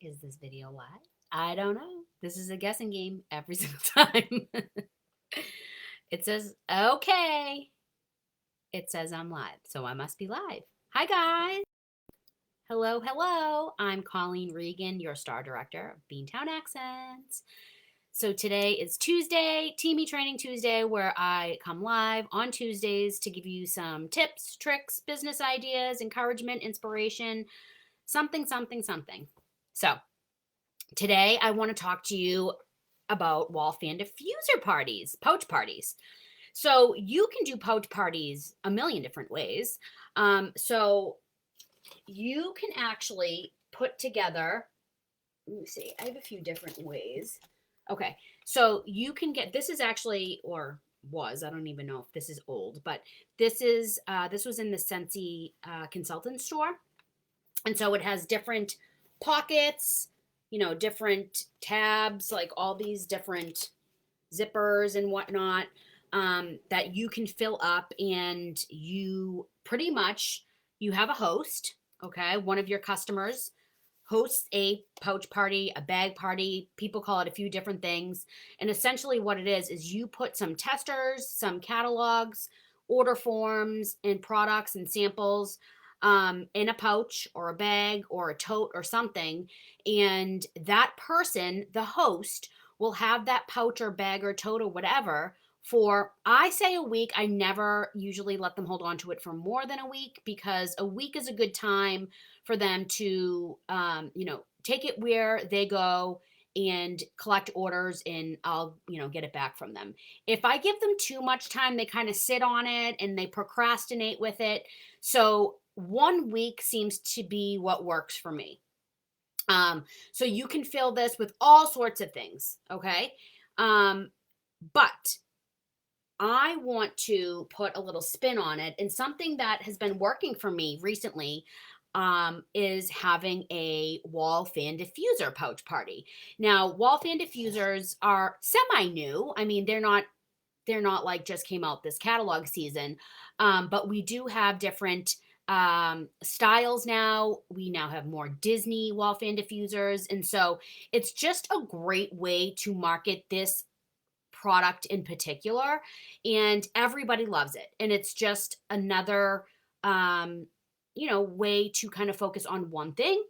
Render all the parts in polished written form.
Is this video live? I don't know. This is a guessing game every single time. It says, okay. It says I'm live, so I must be live. Hi, guys. Hello, hello. I'm Colleen Regan, your star director of Beantown Accents. So today is Tuesday, Teamie Training Tuesday, where I come live on Tuesdays to give you some tips, tricks, business ideas, encouragement, inspiration, something. So today I want to talk to you about wall fan diffuser parties, pouch parties. So you can do pouch parties a million different ways. So you can actually put together, let me see, I have a few different ways. Okay, so you can get, this is actually, or was, I don't even know if this is old, but this was in the Scentsy consultant store. And so it has different pockets, different tabs, like all these different zippers and whatnot, that you can fill up, and you pretty much, you have a host, okay? One of your customers hosts a pouch party, a bag party. People call it a few different things. And essentially what it is you put some testers, some catalogs, order forms, and products and samples in a pouch or a bag or a tote or something. And that person, the host, will have that pouch or bag or tote or whatever for, I say, a week. I never usually let them hold on to it for more than a week, because a week is a good time for them to, take it where they go and collect orders, and I'll, get it back from them. If I give them too much time, they kind of sit on it and they procrastinate with it. So 1 week seems to be what works for me. So you can fill this with all sorts of things, okay? But I want to put a little spin on it, and something that has been working for me recently is having a wall fan diffuser pouch party. Now, wall fan diffusers are semi-new. I mean, they're not like just came out this catalog season, but we do have different styles now. We now have more Disney wall fan diffusers, and so it's just a great way to market this product in particular, and everybody loves it. And it's just another way to kind of focus on one thing,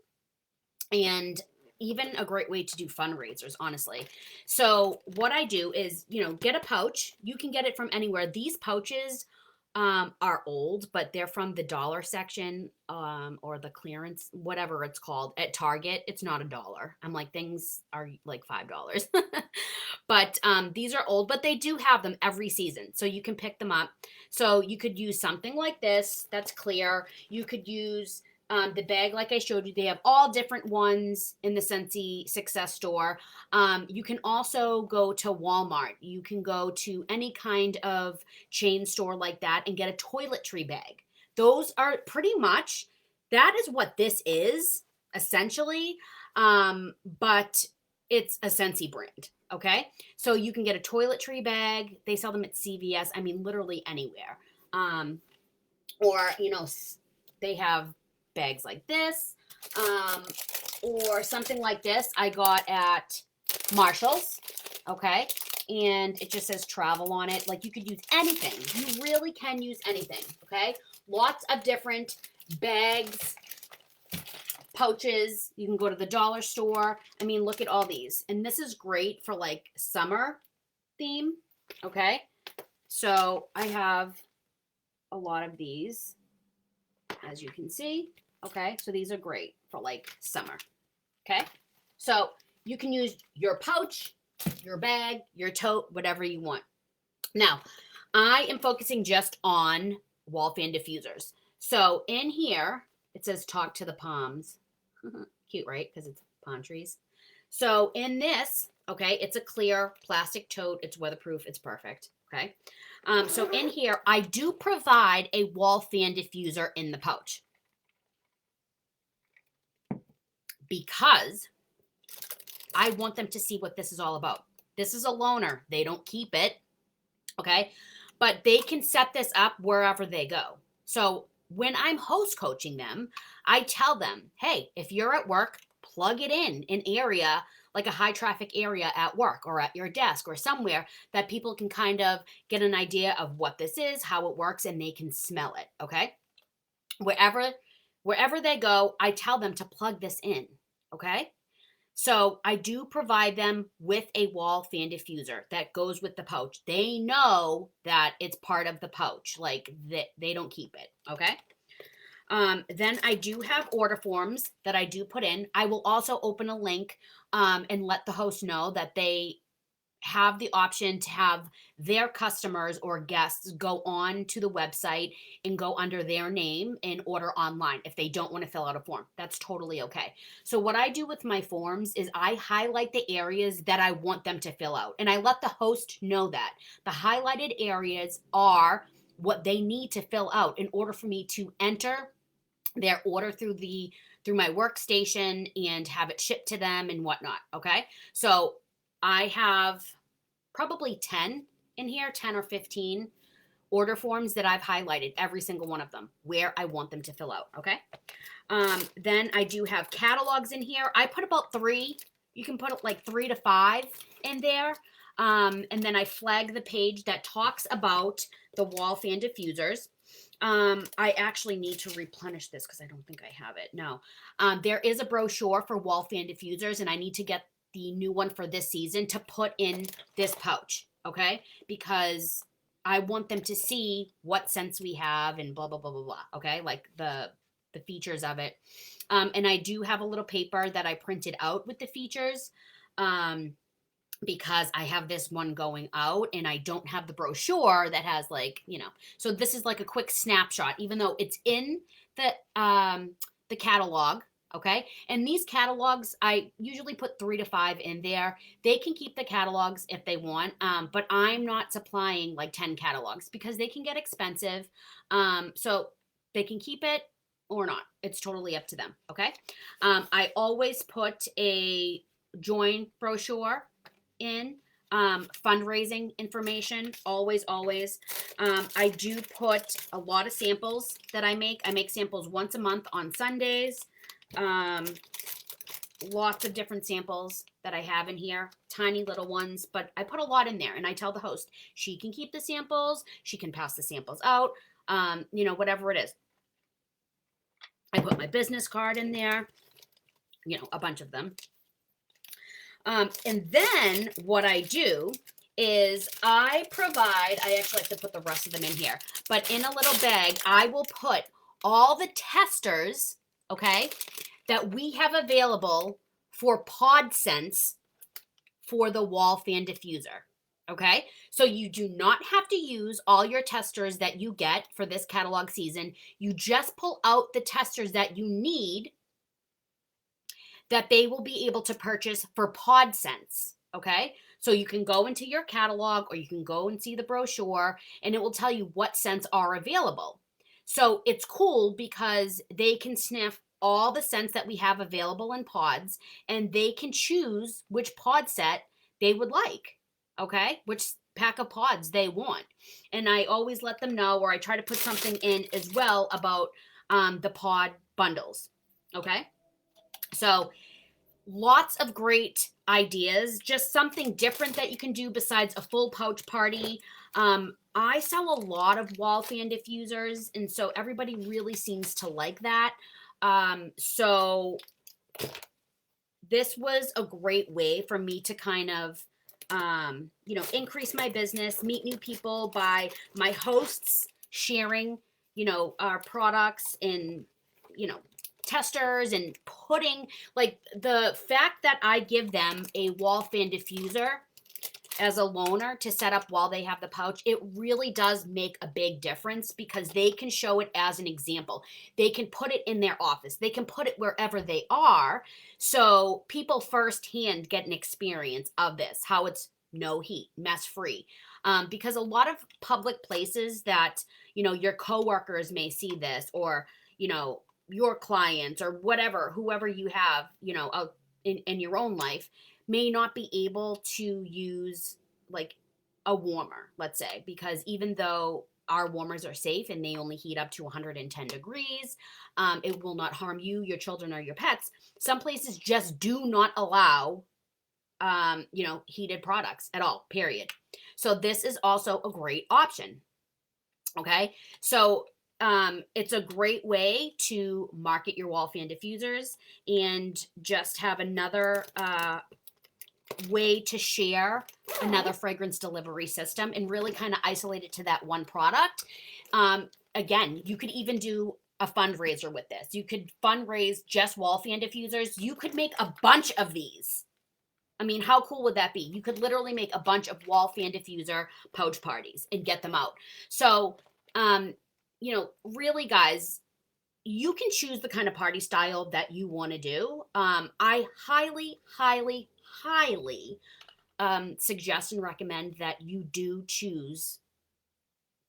and even a great way to do fundraisers, honestly. So what I do is, get a pouch. You can get it from anywhere. These pouches are old, but they're from the dollar section, or the clearance, whatever it's called, at Target. It's not $1. I'm like, things are like $5. But these are old, but they do have them every season, so you can pick them up. So you could use something like this that's clear. You could use the bag like I showed you. They have all different ones in the Scentsy Success store. You can also go to Walmart. You can go to any kind of chain store like that and get a toiletry bag. Those are pretty much, that is what this is, essentially. But it's a Scentsy brand, okay? So you can get a toiletry bag. They sell them at CVS. I mean, literally anywhere. Or, they have bags like this, or something like this I got at Marshall's, okay? And it just says travel on it. Like, you could use anything. You really can use anything, okay? Lots of different bags, pouches. You can go to the dollar store. I mean, look at all these. And this is great for like summer theme, okay? So I have a lot of these, as you can see. Okay, so these are great for like summer. Okay, so you can use your pouch, your bag, your tote, whatever you want. Now, I am focusing just on wall fan diffusers. So in here, it says talk to the palms. Cute, right? Because it's palm trees. So in this, okay, it's a clear plastic tote. It's weatherproof. It's perfect. Okay. So in here, I do provide a wall fan diffuser in the pouch, because I want them to see what this is all about. This is a loaner. They don't keep it, okay? But they can set this up wherever they go. So when I'm host coaching them, I tell them, hey, if you're at work, plug it in an area, like a high traffic area at work or at your desk or somewhere that people can kind of get an idea of what this is, how it works, and they can smell it. Okay. Wherever wherever they go, I tell them to plug this in. Okay. So I do provide them with a wall fan diffuser that goes with the pouch. They know that it's part of the pouch, like they don't keep it. Okay. Then I do have order forms that I do put in. I will also open a link and let the host know that they have the option to have their customers or guests go on to the website and go under their name and order online if they don't want to fill out a form. That's totally okay. So what I do with my forms is I highlight the areas that I want them to fill out, and I let the host know that the highlighted areas are what they need to fill out in order for me to enter their order through my workstation and have it shipped to them and whatnot. Okay. So I have probably 10 in here, 10 or 15 order forms that I've highlighted, every single one of them, where I want them to fill out. Okay. Then I do have catalogs in here. I put about 3. You can put like 3 to 5 in there. And then I flag the page that talks about the wall fan diffusers. I actually need to replenish this because I don't think I have it. No. There is a brochure for wall fan diffusers, and I need to get the new one for this season to put in this pouch. Okay. Because I want them to see what scents we have and blah, blah, blah, blah, blah. Okay. Like the features of it. And I do have a little paper that I printed out with the features. Because I have this one going out and I don't have the brochure that has like, so this is like a quick snapshot, even though it's in the catalog. Okay. And these catalogs, I usually put 3 to 5 in there. They can keep the catalogs if they want. But I'm not supplying like 10 catalogs because they can get expensive. So they can keep it or not. It's totally up to them. Okay. I always put a join brochure in, fundraising information, always. I do put a lot of samples that I make. I make samples once a month on Sundays. Lots of different samples that I have in here, tiny little ones, but I put a lot in there, and I tell the host she can keep the samples, she can pass the samples out, whatever it is. I put my business card in there, a bunch of them. And then what I do is I actually have to put the rest of them in here, but in a little bag, I will put all the testers, okay, that we have available for pod scents for the wall fan diffuser. Okay. So you do not have to use all your testers that you get for this catalog season. You just pull out the testers that you need that they will be able to purchase for pod scents. Okay. So you can go into your catalog or you can go and see the brochure and it will tell you what scents are available. So it's cool because they can sniff all the scents that we have available in pods and they can choose which pod set they would like. Okay. Which pack of pods they want. And I always let them know, or I try to put something in as well about the pod bundles. Okay. So lots of great ideas, just something different that you can do besides a full pouch party. I sell a lot of wall fan diffusers, and so everybody really seems to like that. So this was a great way for me to kind of, increase my business, meet new people by my hosts sharing, our products and, testers and putting like the fact that I give them a wall fan diffuser as a loaner to set up while they have the pouch, it really does make a big difference because they can show it as an example. They can put it in their office. They can put it wherever they are. So people firsthand get an experience of this, how it's no heat, mess free. Because a lot of public places that, your coworkers may see this or, your clients or whatever, whoever you have, out in your own life may not be able to use like a warmer, let's say, because even though our warmers are safe and they only heat up to 110 degrees. It will not harm you, your children, or your pets. Some places just do not allow, heated products at all, period. So this is also a great option. Okay. So it's a great way to market your wall fan diffusers and just have another way to share another fragrance delivery system and really kind of isolate it to that one product. Again, you could even do a fundraiser with this. You could fundraise just wall fan diffusers. You could make a bunch of these. I mean, how cool would that be? You could literally make a bunch of wall fan diffuser pouch parties and get them out. So, really, guys, you can choose the kind of party style that you want to do. I highly, highly, highly suggest and recommend that you do choose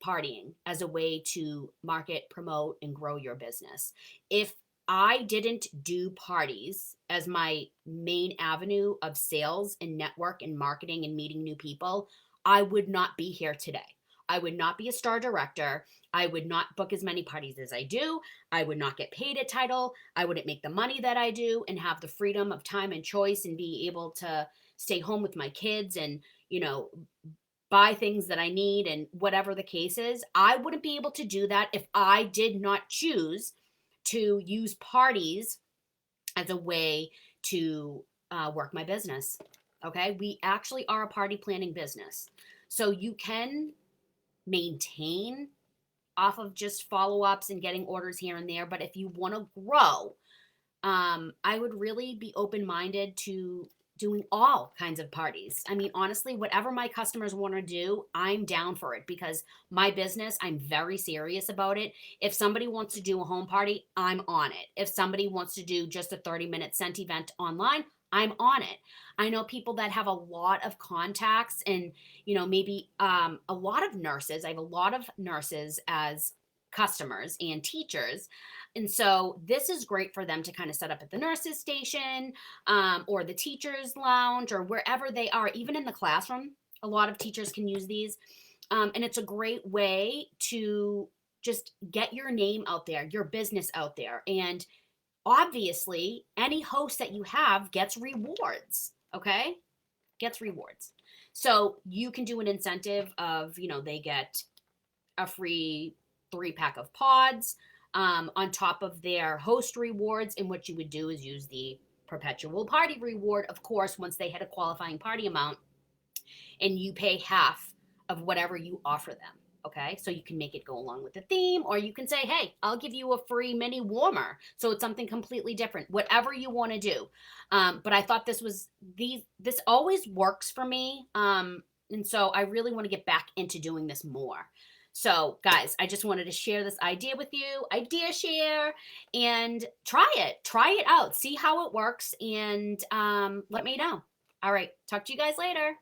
partying as a way to market, promote, and grow your business. If I didn't do parties as my main avenue of sales and network and marketing and meeting new people, I would not be here today. I would not be a star director. I would not book as many parties as I do. I would not get paid at title. I wouldn't make the money that I do and have the freedom of time and choice and be able to stay home with my kids and, buy things that I need and whatever the case is. I wouldn't be able to do that if I did not choose to use parties as a way to work my business. Okay. We actually are a party planning business. So you can maintain off of just follow ups and getting orders here and there. But if you want to grow, I would really be open minded to doing all kinds of parties. I mean, honestly, whatever my customers want to do, I'm down for it because my business, I'm very serious about it. If somebody wants to do a home party, I'm on it. If somebody wants to do just a 30-minute scent event online, I'm on it. I know people that have a lot of contacts and, maybe a lot of nurses. I have a lot of nurses as customers and teachers. And so this is great for them to kind of set up at the nurses station or the teachers lounge or wherever they are, even in the classroom. A lot of teachers can use these. And it's a great way to just get your name out there, your business out there. And obviously, any host that you have gets rewards, okay? Gets rewards. So you can do an incentive of, they get a free 3-pack of pods on top of their host rewards. And what you would do is use the perpetual party reward, of course, once they hit a qualifying party amount, and you pay half of whatever you offer them. Okay, so you can make it go along with the theme, or you can say, hey, I'll give you a free mini warmer. So it's something completely different, whatever you want to do. But I thought this always works for me. And so I really want to get back into doing this more. So, guys, I just wanted to share this idea with you, idea share, and try it out, see how it works, and let me know. All right, talk to you guys later.